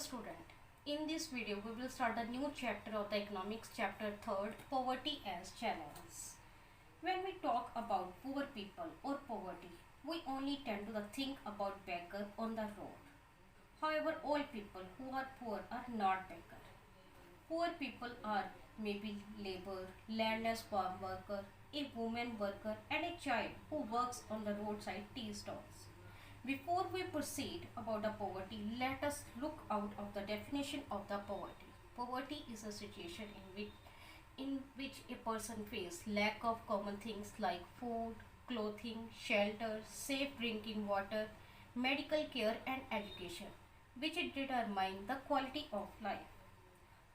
student. In this video, we will start a new chapter of the economics, chapter 3rd, poverty as challenge. When we talk about poor people or poverty, we only tend to think about beggar on the road. However, all people who are poor are not beggar. Poor people are maybe labor, landless farm worker, a woman worker, and a child who works on the roadside tea stalls. Before we proceed about the poverty, let us look out of the definition of the poverty. Poverty is a situation in which a person faces lack of common things like food, clothing, shelter, safe drinking water, medical care and education, which determine the quality of life.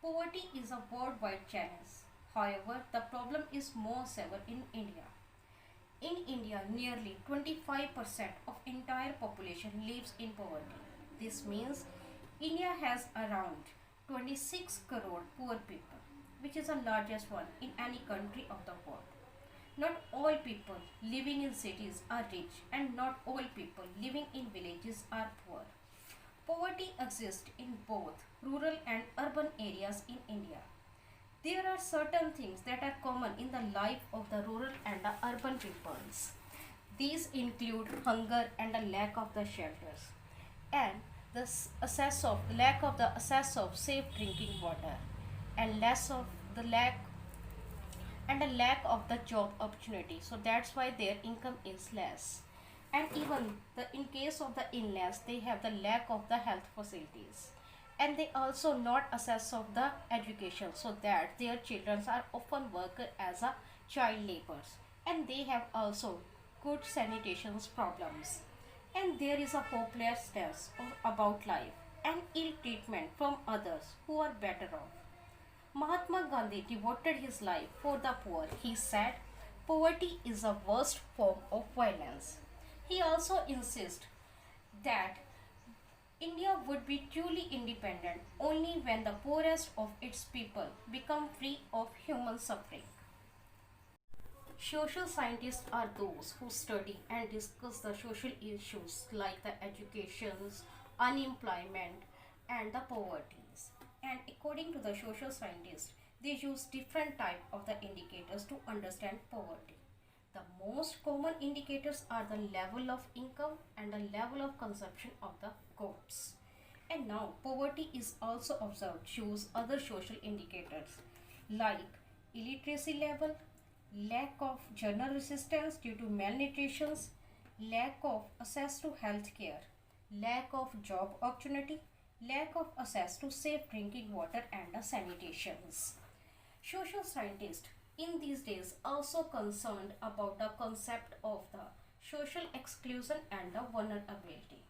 Poverty is a worldwide challenge. However, the problem is more severe in India. In India, nearly 25% of entire population lives in poverty. This means India has around 26 crore poor people, which is the largest one in any country of the world. Not all people living in cities are rich and not all people living in villages are poor. Poverty exists in both rural and urban areas in India. There are certain things that are common in the life of the rural and the urban peoples. These include hunger and the lack of the shelters, and the lack of the access of safe drinking water, and the lack of the job opportunity. So that's why their income is less. And even in case of the illness, they have the lack of the health facilities, and they also not access of the education, so that their children are often work as a child laborers, and they have also good sanitation problems, and there is a hopelessness about life and ill treatment from others who are better off. Mahatma Gandhi devoted his life for the poor. He said poverty is the worst form of violence. He also insists that India would be truly independent only when the poorest of its people become free of human suffering. Social scientists are those who study and discuss the social issues like the educations, unemployment, and the poverties. And according to the social scientists, they use different type of the indicators to understand poverty. The most common indicators are the level of income and the level of consumption of the goods. And now poverty is also observed shows other social indicators like illiteracy level, lack of general resistance due to malnutrition, lack of access to health care, lack of job opportunity, lack of access to safe drinking water and the sanitations. Social scientists in these days also concerned about the concept of the social exclusion and the vulnerability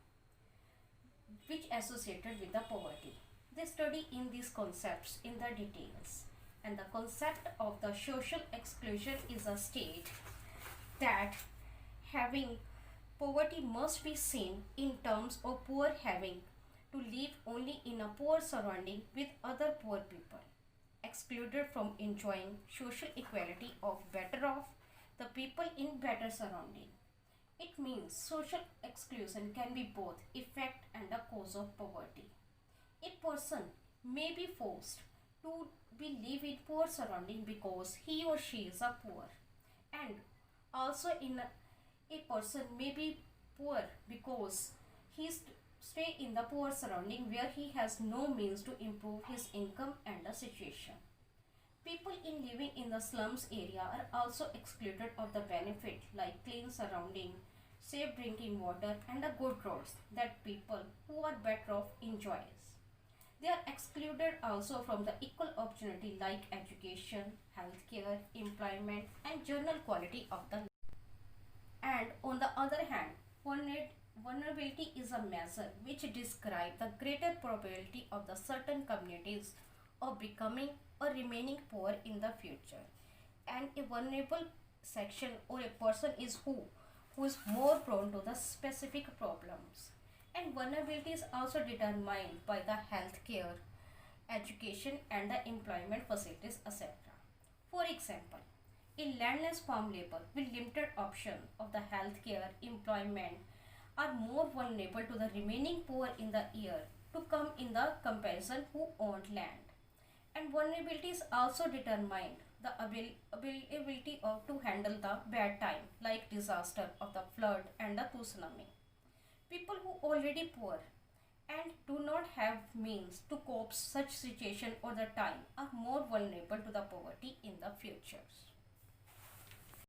which associated with the poverty. They study in these concepts in the details, and the concept of the social exclusion is a state that having poverty must be seen in terms of poor having to live only in a poor surrounding with other poor people, excluded from enjoying social equality of better off the people in better surrounding. It means social exclusion can be both effect and a cause of poverty. A person may be forced to live in poor surrounding because he or she is a poor, and also a person may be poor because he stay in the poor surrounding where he has no means to improve his income and the situation. People in living in the slums area are also excluded of the benefit like clean surrounding, safe drinking water and the good roads that people who are better off enjoys. They are excluded also from the equal opportunity like education, healthcare, employment and general quality of the life. And on the other hand, vulnerability is a measure which describes the greater probability of the certain communities of becoming or remaining poor in the future. And a vulnerable section or a person is who is more prone to the specific problems. And vulnerability is also determined by the healthcare, education and the employment facilities, etc. For example, a landless farm labor with limited option of the healthcare, employment are more vulnerable to the remaining poor in the year to come in the comparison who owned land. And vulnerabilities also determined the ability of to handle the bad time like disaster of the flood and the tsunami. People who already poor and do not have means to cope such situation or the time are more vulnerable to the poverty in the future.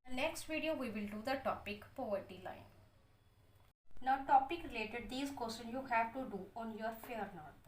The next video we will do the topic poverty line. Now topic related these questions you have to do on your fair note.